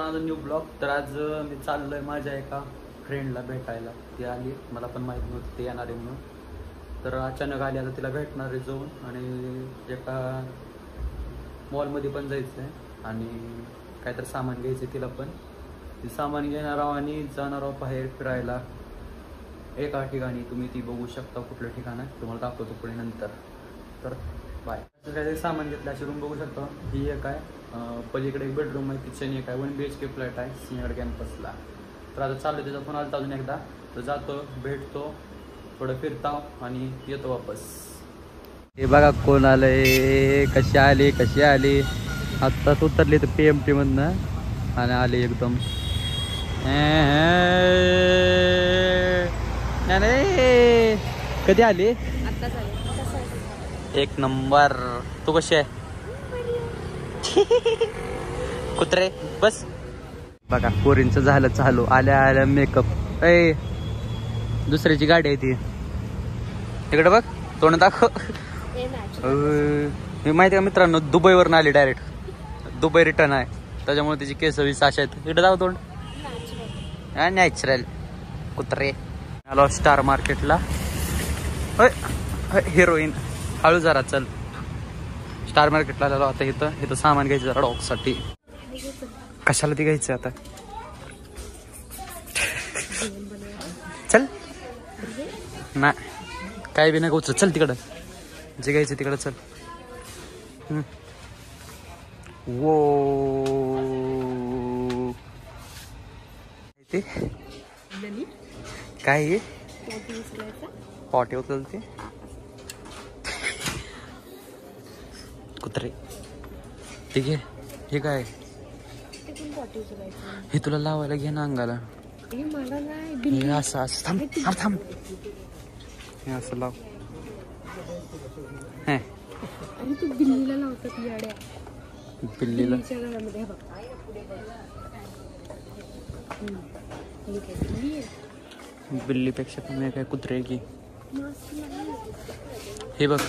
Another new blog. तर आज मी चाललोय माझ्या एका फ्रेंडला भेटायला. ती आली, मला पण माहीत नव्हतं ते येणार आहे म्हणून. तर अचानक आली, आता तिला भेटणार आहे जाऊन. आणि एका मॉलमध्ये पण जायचं आहे आणि काहीतरी सामान घ्यायचं आहे तिला पण. ते सामान घेणार आहोत आणि जाणार आहोत बाहेर फिरायला एका ठिकाणी. तुम्ही ती बघू शकता कुठलं ठिकाण आहे, तुम्हाला दाखवतो पुढे नंतर. तर बाय. काहीतरी सामान घेतलं अशी रूम बघू शकता. ही एक आहे, पलीकडे एक बेडरूम आहे, किचन एक आहे, 1 BHK फ्लॅट आहे सिंहगड कॅम्पसला. तर आता चालू त्याचा फोन आला अजून एकदा. तर जातो, भेटतो, थोडं फिरता आणि येतो वापस. हे बघा कोण आलंय, कशी आली. आत्ताच उतरली तर PMT मधनं आणि आले एकदम. कधी आली? एक नंबर. तू कशी आहे? कुत्रे बस. बघा पोरींचं झालं चालू. आल्या मेकअप. ए दुसऱ्याची गाडी आहे ती. तिकडे बघ, तोंड दाखव. मी माहिती का मित्रांनो, दुबईवरून आली डायरेक्ट. दुबई रिटर्न आहे, त्याच्यामुळे तिची केस 20 अशा आहेत. इकडे जाऊ तोंड. नॅचरल कुत्रे. आलो स्टार मार्केटला. हिरोईन हळू जरा चल. स्टार मार्केटला आलो आता. इथं सामान घ्यायचं जरा डॉगसाठी. कशाला ती घ्यायचं आता? चल ना, काय बी नाही चल तिकडं. जे घ्यायचं तिकडं चल. वो ते काय पॉटी उचलते कुत्रे. ठीक आहे, हे काय हे तुला लावायला घे ना अंगाला. असं थांब थांब थांब. हे असं लाव. बिल्लीला लावतात याड्या. बिल्लीला बिल्लीपेक्षा कमी काय कुत्रे की. हे बघ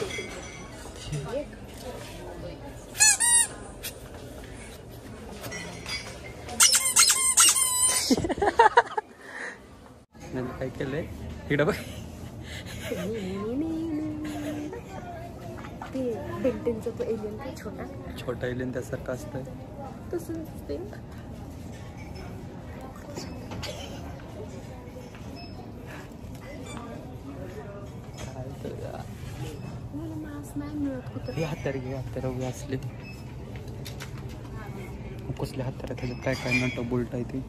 काय केलंय इकडं बघ. बेंटेनचा तो एलियन काय छोटा एलियन त्यासारखं असतंय तसं असते. हे हत्यारे घे. हत्यारे उभी असले कसले हत्यारे, त्याच्यात काय काय नट बोल्ट आहे ते.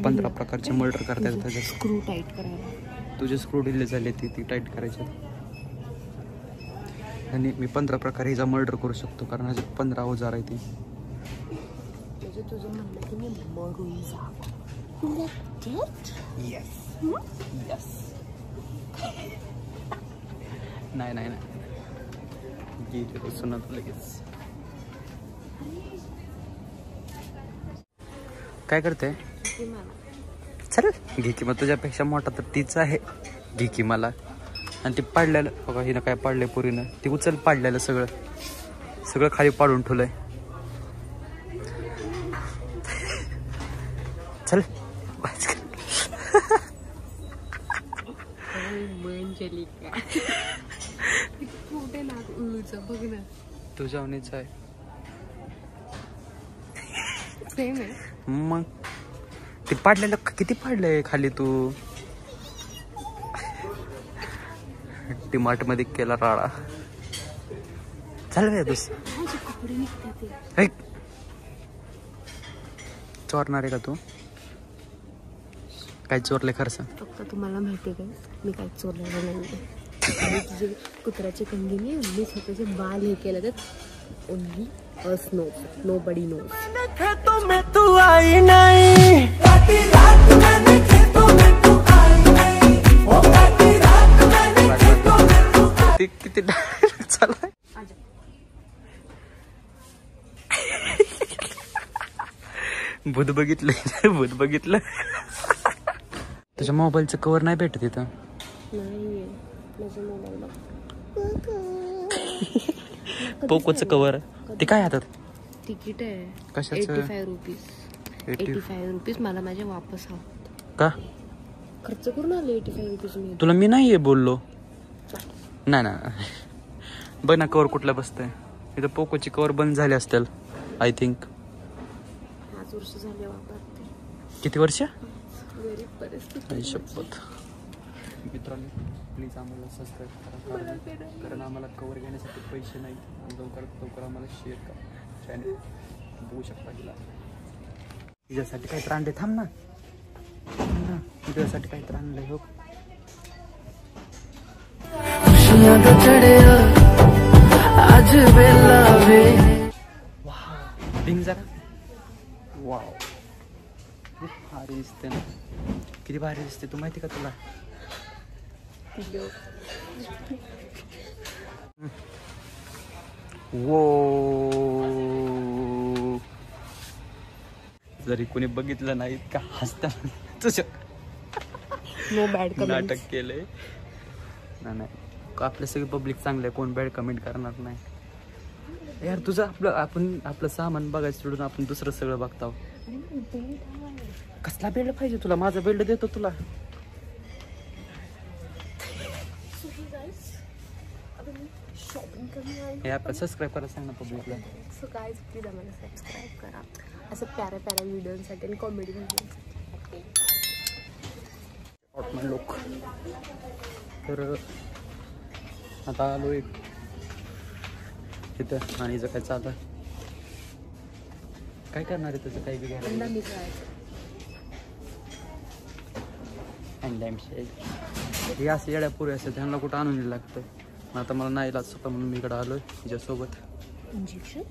15 प्रकारचे मर्डर करता येतात त्याच्यात. स्क्रू टाईट करायला तुझे स्क्रू ढिले झाले ती टाईट करायचे. आणि मी 15 प्रकारे हिचा मर्डर करू शकतो, कारण ह्याचे 15 अवजार आहे ती. तुझं म्हणलं की मी मरून जा. नाही गेली सुनत लगेच. काय करते? चल घे की मग. तुझ्यापेक्षा मोठा तर तीच आहे. घे की मला. आणि ती पाडलेलं बघा, हिनं काय पाडलंय पुरीनं. ती उचल पाडलेलं सगळं खाली पाडून ठेवलंय. चल तुझ्या आवनीच आहे मग. ते पाडलेलं किती पाडलंय खाली तू. डिमार्ट मध्ये केला राडा. चल वे चोरणार आहे का तू? काय चोरले खरं सांग. फक्त तुम्हाला माहिती आहे का, मी काय चोरलेलं नाही. तुझे कुत्र्याचे कंगीने मी स्वतःचे बाल हे केलं तर ओनली अस नो, नो बडी नो. तू आई नाही किती चला. भूत बघितलं. तुझ्या मोबाईलचं कवर नाही भेटत तिथं. पोकोचं कवर ते काय हातात. तिकीट आहे कशाचं? 85 रुपीज. 85 रुपीज मला माझे वापस हवं. का खर्च करून आले 85 रुपीज मी. तुला मी नाहीये बोललो. नाही ना, बघ ना कवर कुठला बसतंय. इथं पोकोची कवर बंद झाली असतील आय थिंक. 5 वर्ष झाले वापरते. किती वर्ष? गरीब परिस्थिती. शपथ. मित्रांनो प्लीज आम्हाला सबस्क्राईब करा, कारण आम्हाला कवर घेण्यासाठी पैसे नाहीत. आणि लवकरात आम्हाला शेअर करा चॅनल. बघू शकता तिला तिच्यासाठी काही त्रांडे. थांब ना, तुझ्यासाठी काही त्रांडले हो. बिंग जरा. वाव, किती भारी दिसते ना, किती भारी दिसते. तू माहिती का तुला? वो, जरी कोणी बघितलं नाही का हसता तुझं नो बॅड कमेंट नाटक केलंय. नाही, आपले सगळे पब्लिक चांगले, कोण बॅड कमेंट करणार नाही यार. तुझं आपलं सामान बघायचं सोडून आपण दुसरं सगळं बघताव. कसला बेल्ट पाहिजे तुला? माझा बेल्ट देतो तुला. हे आपण सबस्क्राईब करा, सांग ना पब्लिकला. सो गाइस प्लीज आम्हाला सबस्क्राईब करा असं प्याऱ्या व्हिडिओसाठी आणि कॉमेडी व्हिडिओसाठी. लोक तर आता आलो एक तिथं आणि हिचं काय चालतं. काय करणार आहे त्याचं? काही बी अंडा मिसळायचं. हे असं येड्या पुरे असतात, त्यांना कुठं आणून लागतं. आता मला नाही लागत स्वतः, म्हणून मी इकडं आलोय तिच्यासोबत. इंजेक्शन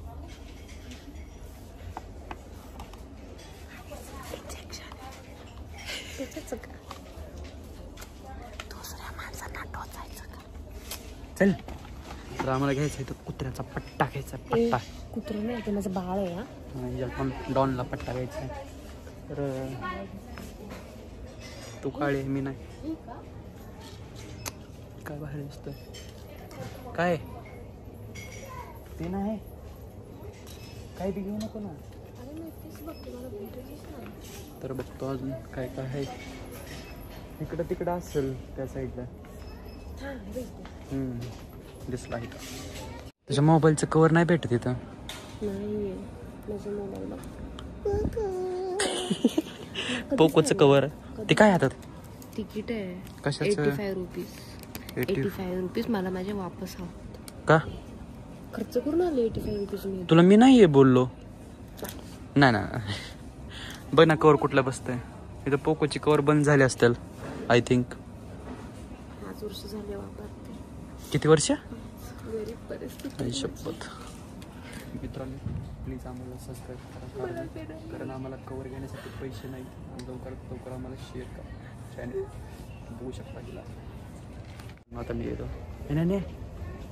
दुसऱ्या माणसांना टोचायचं का? चल, तर आम्हाला घ्यायचा आहे तो कुत्र्याचा पट्टा घ्यायचा. पट्टा कुत्रं नाही, ते माझं बाळ आहे. हा डॉनला पट्टा घ्यायचा आहे. तर तू काळे, मी नाही. काय बाहेर दिसतोय? काय ते नाही, काय बी घेऊ नको ना. तर बघतो अजून काय काय आहे. इकडं तिकडं असेल त्या साईडला. दिसला आहे का? तुझ्या मोबाईलचं कवर नाही भेटत इथं. नाही माझ्या मोबाईलला पोकोचं कवर ते काय हातात? तिकीट आहे कशाचं? 85 रुपीज. 85 रुपीज मला माझे वापस हवं. का खर्च करून आले 85 रुपीज मी. तुला मी नाहीये बोललो. नाही ना, बघ ना कवर कुठला बसतंय. इथं पोकोची कवर बंद झाली असतील आय थिंक. 5 वर्ष झाले वापरते. किती वर्ष? गरीब परिस्थिती. शपथ. मित्रांनो प्लीज आम्हाला सबस्क्राईब करा, कारण आम्हाला कवर घेण्यासाठी पैसे नाहीत. आणि लवकरात आम्हाला शेअर करा चॅनल. बघू शकता तिला. आता मी येतो. नाही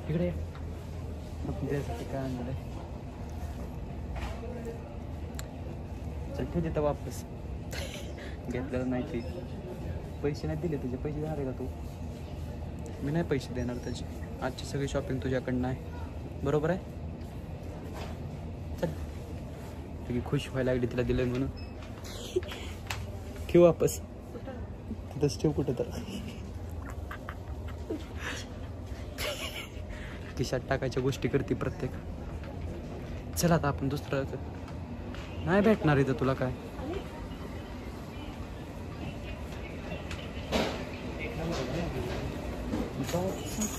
इकडे आपण त्यासाठी काय आणलं आहे. चल ठेव देतं वापस. घेतलेलं नाही ते. पैसे नाही दिले तुझे. पैसे देणार आहे का तू? मी नाही पैसे देणार त्याचे. आजची सगळी शॉपिंग तुझ्याकडनं आहे, बरोबर आहे? चल, तुझी खुश व्हायला लागली तिला दिलं म्हणून. ठेव वापस तिथंच ठेव कुठं तर. खिशात टाकायच्या गोष्टी करते प्रत्येक. चल आता आपण दुसरं नाही भेटणार इथं तुला काय.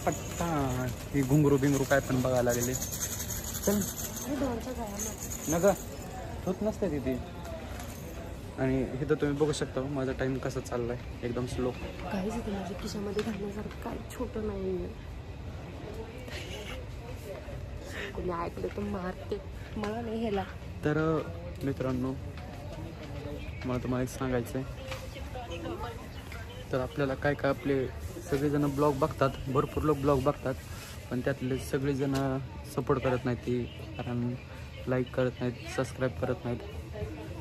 पट्टा ही घुंगरू बिंगरू काय पण बघायला लागले. चल नग होत नसते तिथे. आणि इथं तुम्ही बघू शकता माझा टाइम कसा चाललाय, एकदम स्लो. काहीच इथे माझ्या खिशामध्ये घालण्यासारखं काय छोटं नाही. कोणी ऐकलं तर मारते मला नाही ह्याला. तर मित्रांनो मला तुम्हाला एक सांगायचं आहे. तर आपल्याला काय काय आपले सगळेजण ब्लॉग बघतात, भरपूर लोक ब्लॉग बघतात, पण त्यातले सगळेजण सपोर्ट करत नाहीत ती. कारण लाईक करत नाहीत, सबस्क्राईब करत नाहीत.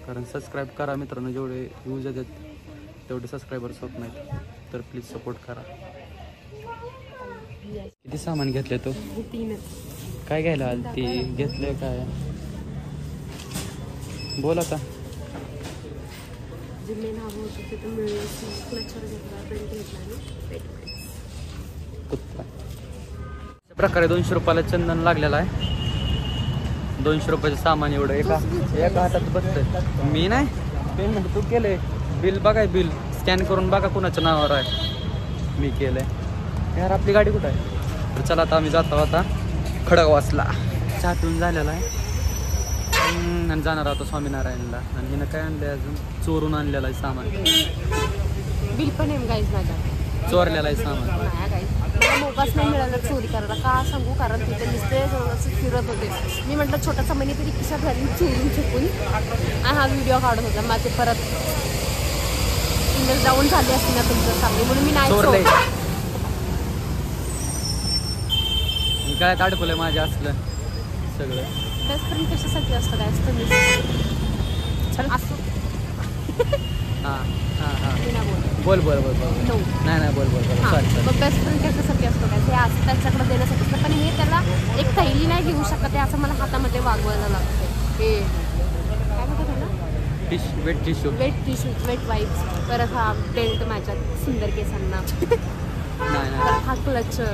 कारण सबस्क्राईब करा मित्रांनो, जेवढे व्ह्यूज येतात तेवढे सबस्क्रायबर्स होत नाहीत. तर प्लीज सपोर्ट करा. Yes. किती सामान घेतले तू? हे 3 काय घ्यायला आली ती? घेतलंय काय? काय 2 वर्ष झाले वापरते. 2 वर्ष झाले वापरते. 2 वर्ष झाले वापरते. बोला का जे मेन हवं होतं ते तर मिळलं. क्लचर घेतला, बेल्ट घेतला आणि वेट कुत्ता अशा प्रकारे 200 रुपयाला चंदन लागलेला आहे. 200 रुपयाचं सामान एवढं एका हातात बसतंय. मी नाही पेमेंट तू केलंय. बिल बघाय, बिल स्कॅन करून बघा कुणाच्या नावावर आहे. मी केलंय. यार आपली गाडी कुठं आहे? तर चला आता आम्ही जातो आता खडकवासला. चहा पिऊन झालेला आहे आणि जाणार आहोत स्वामीनारायणला. आणि हिनं काय आणलंय अजून? चोरून आणलेलं आहे सामान. बिल पण आहे गाईज माझ्या. चोरलेलं आहे सामान. नाही गाईज, मला मोबाईल नाही मिळाला चोरी करायला. का सांगू? कारण तिथे नुसते फिरत होते. मी म्हटलं छोटा सामान्य तरी खिशात घालून चोरून चुकून आणि हा व्हिडिओ काढत होता. माझे परत इंग्लिश डाऊन झाली असते ना तुमचं सामने, म्हणून मी नाही चोरलंय. चोरलं. काय अडकवलंय माझ्या असलं सगळं. बेस्ट फ्रेंड कशासाठी असतं? काय असतं? मी चल असं हां हां हां मी नाही बोल बोल बोल बोल बोल नो. नाही बोल बोल बोल हां, सॉरी सॉरी. मग बेस्ट फ्रेंड कशासाठी असतो? काय ते असं त्याच्याकडे देण्यासाठी असतं. पण हे त्याला एक थैली नाही घेऊ शकत आहे, असं मला हातामध्ये वागवायला लागतं. हे काय म्हणतात ना, wet tissue. Wet tissue, wet wipes. परत हा बेल्ट माझ्या सुंदर केसांना. नाही हा क्लचर.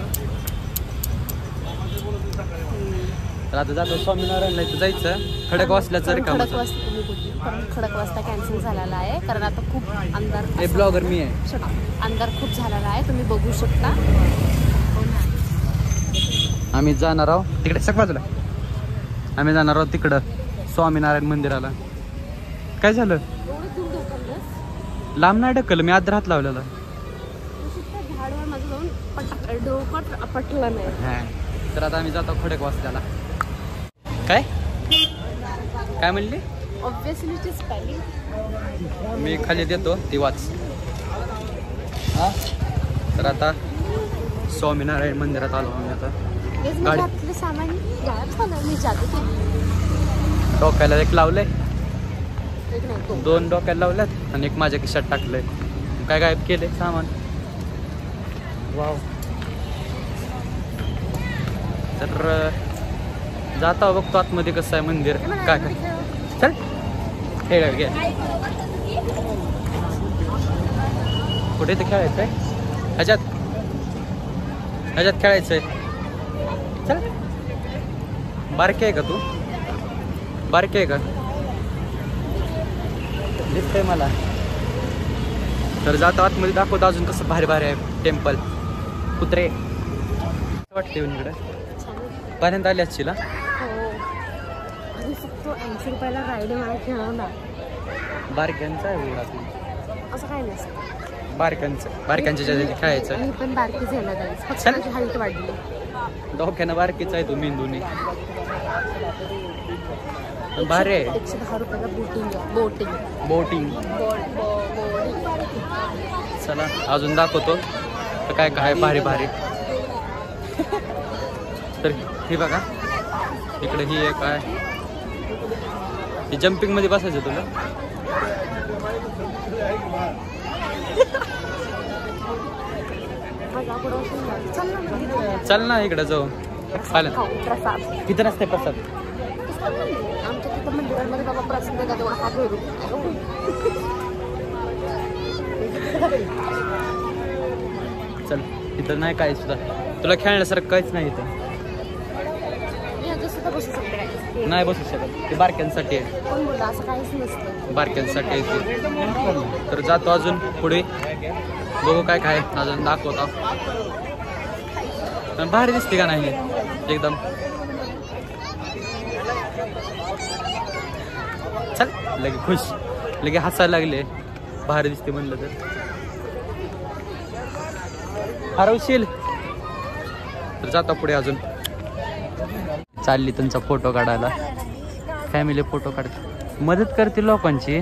तर आता जातो स्वामीनारायणला. इथं जायचं खडकवासल्याचं रिकामं. खडकवासला कॅन्सल झालेला आहे कारण आता खूप अंधार. हे ब्लॉगर मी आहे. अंधार खूप झालेला आहे, तुम्ही बघू शकता. आम्ही जाणार आहोत तिकडे सक बाजूला. आम्ही जाणार आहोत तिकडं स्वामीनारायण मंदिराला. काय झालं? एवढं दूर ढकललंस? लांब नाही ढकल, मी आत हात लावलेला. झाडवर माझं जाऊन डोकं पटलं नाही. तर आता आम्ही जातो खडकवासल्याला. काय काय म्हणली? ऑब्विसली ती स्पेलिंग मी खाली देतो ती वाच. हां तर आता स्वामीनारायण मंदिरात आलो आम्ही. आता गाडी आपले सामान गायब झालं. मी जाते ते डोक्याला एक लावलंय, एक नाही तो. 2 डोक्याला लावल्यात आणि एक माझ्या खिशात टाकलंय. काय गायब केलंय सामान. वाव. तर जाता बघतो आतमध्ये कसं आहे मंदिर. काय काय चल खेळ घे. कुठे ते खेळायचं आहे? ह्याच्यात खेळायचं आहे. चल. बारके आहे का तू? बारके आहे का? दिसतंय मला. तर जाता आतमध्ये दाखवतो अजून कसं भारी भारी आहे टेम्पल. कुत्रे वाटते येऊन इकडे. पर्यंत आली असतील. आणि फक्त 80 रुपयाला राईड मला खेळवणार. बारक्यांचा आहे वेळ. असं काय नसतं. बारक्यांच्या जागी खेळायचं. मी पण बारकी झाला जाईल. फक्त चल. माझी हाईट वाढली. डोक्यानं बारकीच आहे तू मेंदूने. भारी आहे. 110 रुपयाला बोटिंग. चला अजून दाखवतो काय काय भारी भारी. तर हे बघा इकडे ही एक आहे. ही जम्पिंग मध्ये बसायचं तुला. चल ना इकडे जाऊ. चालेल. किती रस्ते प्रसाद? आमच्या तिथं मंदिरांमध्ये बाबा प्रसाद का तेवढा हात भरू. चल इथं नाही काय सुद्धा. तुला खेळण्यासारखं काहीच नाही इथं. बसू शकते नाही बसू शकत. ते बारक्यांसाठी आहे. कोण बोलला? असं काहीच नसतं. बारक्यांसाठी आहे ते. तर जातो अजून पुढे बघू काय काय अजून दाखवतो. पण भारी दिसते का नाही एकदम. चल लगे खुश लगे हसायला लागले. भारी दिसते म्हणलं तर. हरवशील. तर जातो पुढे अजून. चालली त्यांचा फोटो काढायला. फॅमिली फोटो काढते. मदत करते लोकांची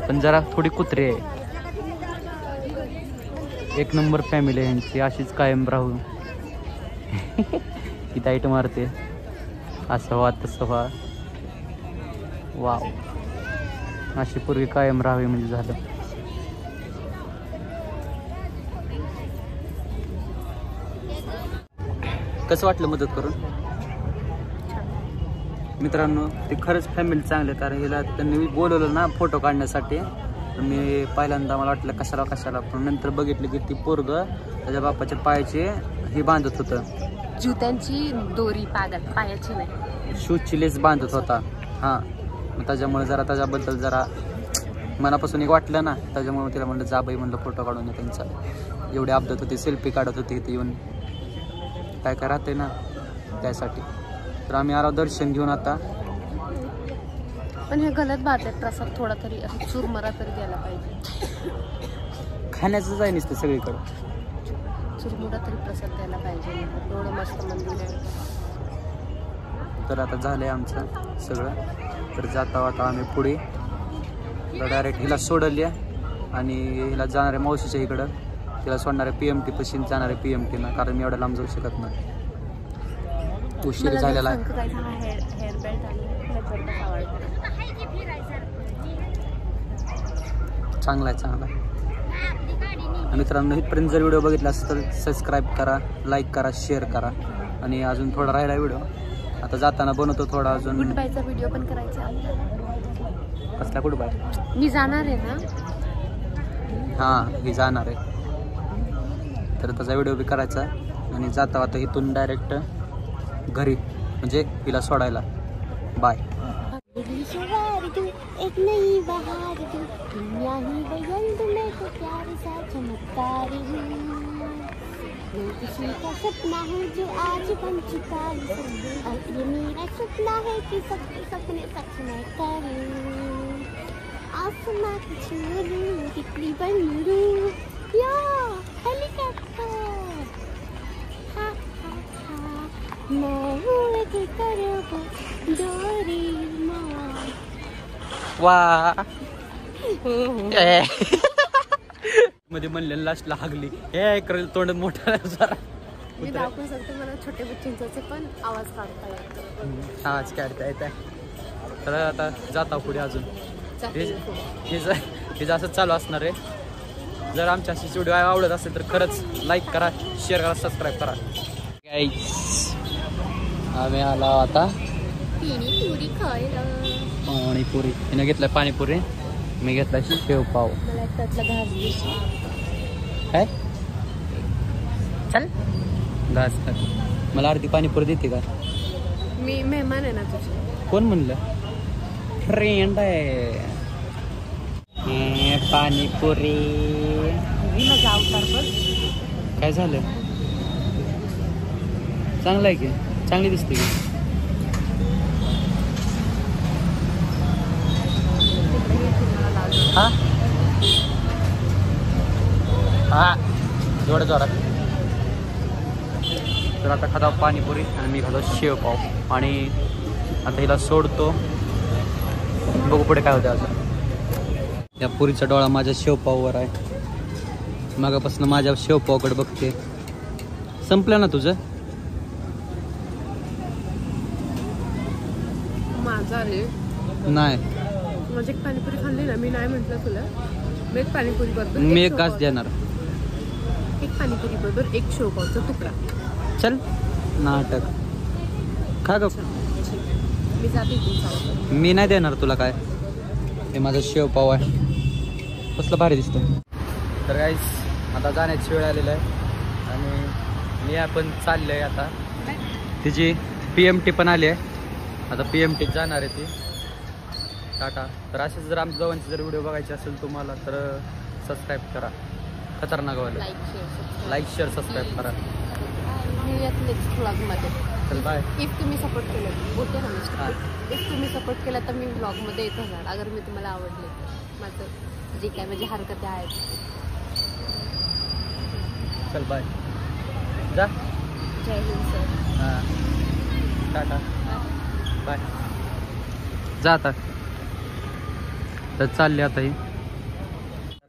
पण जरा थोडी कुत्रे आहे. एक नंबर फॅमिली आहे यांची. अशीच कायम राहू. ती टाईट मारते. असं व्हा तसं व्हा. वाव. अशी पूर्वी कायम राहावी म्हणजे झालं. कसं वाटलं मदत करून? मित्रांनो ते खरंच फॅमिली चांगले, कारण हिला त्यांनी बोलवलं ना फोटो काढण्यासाठी. तर मी पहिल्यांदा मला वाटलं कशाला, पण नंतर बघितलं की ती पोरग त्याच्या बापाच्या पायाचे हे बांधत होतं, जुत्यांची दोरी पायाची नाही, शूजची लेस बांधत होता. हां, मग त्याच्यामुळे जरा त्याच्याबद्दल जरा मनापासून एक वाटलं ना, त्याच्यामुळे तिला म्हणलं जा बाई, म्हणलं फोटो काढून ये त्यांचा. एवढी अपडेट होती, सेल्फी काढत होती इथे येऊन, काय राहते ना त्यासाठी. तर आम्ही आलो दर्शन घेऊन आता. पण हे गलत बात आहे, प्रसाद थोडा तरी चुरमरा तरी द्यायला पाहिजे. खाण्याचंच आहे नुसतं सगळीकडं, चुरमुरा तरी प्रसाद द्यायला पाहिजे. एवढं मस्त मंदिर आहे. तर आता झालं आहे आमचं सगळं. तर जाता आता आम्ही पुढे डायरेक्ट हिला सोडली आणि हिला जाणार आहे मावशीच्या इकडं. तिला सोडणार आहे PMT पाशी, जाणार आहे PMT ना, कारण मी एवढ्या लांब जाऊ शकत नाही, उशीर झालेला आहे. चांगला आहे. मित्रांनो इथपर्यंत जर व्हिडिओ बघितला असेल तर सबस्क्राईब करा, लाईक करा, शेअर करा. आणि अजून थोडा राहिला व्हिडिओ, आता जाताना बनवतो थोडा अजून. गुड बायचा व्हिडिओ पण करायचा आपल्याला. कसला गुड बाय? मी जाणार आहे ना. हां, मी जाणार आहे, तर त्याचा व्हिडिओ बी करायचा. आणि जाता आता इथून डायरेक्ट घरी, म्हणजे हिला सोडायला. बाय. एक नई बहार दूं, दुनिया ही बदल दूं, मैं तो प्यार सा चमत्कार हूँ. वो किसी का सपना है जो आज बन चुका है, अब ये मेरा सपना है कि सबके सपने सच मैं करूँ. आसमां की छूरूं, तितली बनूं, या हेलीकॉप्टर. हा हा हा, मैं हूँ एक तरफ डोरेमोन. वा मध्ये म्हणले लास्टला हागली, हे करेल तोंड मोठा जरा. मी दाखवू शकते, मला छोटे बच्चांचे पण आवाज काढता येतो. आवाज काढता येत आहे. तर आता जाता पुढे अजून. हे असं चालू असणार आहे. जर आमच्या अशी व्हिडिओ आवडत असेल तर खरंच लाईक करा, शेअर करा, सबस्क्राईब करा. आम्ही आला आता पाणीपुरी खायला. पाणीपुरी हिनं घेतलं, पाणीपुरी मी घेतला शेव पाव. मला त्यातला घास दिसला. काय चल घास खा. मला अर्धी पाणीपुरी देते का? मी मेहमान आहे ना तुझे. कोण म्हणलं? फ्रेंड आहे. पाणीपुरी माझा अवतार बघ. काय झालं? चांगलं आहे की? चांगली दिसते की? हा हा एवढं जोरात. तर आता खाता पाणीपुरी आणि मी खातो शेवपाव. आणि आता हिला सोडतो, बघू पुढे काय होतं. अजून या पुरीचा डोळा माझ्या शेवपाववर आहे. मागापासून माझ्या शेवपावकडे बघते. संपलं ना तुझं? माझा आहे नाही. माझी एक पाणीपुरी खाल्ली ना, मी नाही म्हटलं तुला. मी एक पाणीपुरी बरोबर मी एक घास देणार. एक पाणीपुरी बरोबर एक शेवपावचा तुकडा. चल नाटक खा ग. मी जाते इथून. मी नाही देणार तुला काय. हे माझा शेवपाव आहे, कसलं भारी दिसतं. तर गाईस आता जाण्याची वेळ आलेला आहे आणि मी आपण चाललं आहे. आता तिची PMT पण आली आहे. आता PMT जाणार आहे ती टाटा. तर असेच जर आमच्या दोघांचे जर व्हिडिओ बघायचे असेल तुम्हाला तर सबस्क्राईब करा. खतरनाक वाला लाईक शेअर सबस्क्राईब करा. नेक्स्ट व्लॉगमध्ये. चल बाय. इफ तुम्ही सपोर्ट केलं बोलते ना मी, इफ तुम्ही सपोर्ट केला तर मी व्लॉगमध्ये येत राहणार. अगर मी तुम्हाला आवडले माझं जे काय माझी हरकती आहेत. चल बाय. जा. जय हिंद सर. हां टाटा बाय. जा आता. तर चालले आता ही.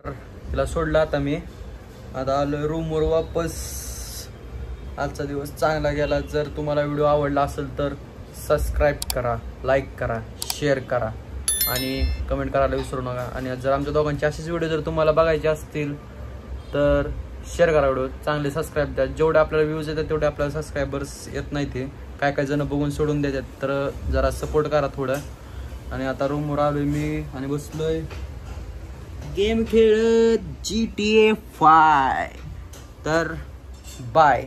तर तिला सोडलं आता मी. आता आलो रूमवर वापस. आजचा दिवस चांगला गेला. जर तुम्हाला व्हिडिओ आवडला असेल तर सबस्क्राईब करा, लाईक करा, शेअर करा आणि कमेंट करायला विसरू नका. आणि जर आमच्या दोघांचे असेच व्हिडिओ जर तुम्हाला बघायचे असतील तर शेअर करा व्हिडिओ. चांगले सबस्क्राईब द्या. जेवढे आपल्याला व्ह्यूज येतात तेवढे आपल्याला सबस्क्रायबर्स येत नाही ते. काय काय जण बघून सोडून देतात, तर जरा सपोर्ट करा थोडं. आणि आता रूमवर आलोय मी आणि बसलोय गेम खेळत GTA 5. तर बाय.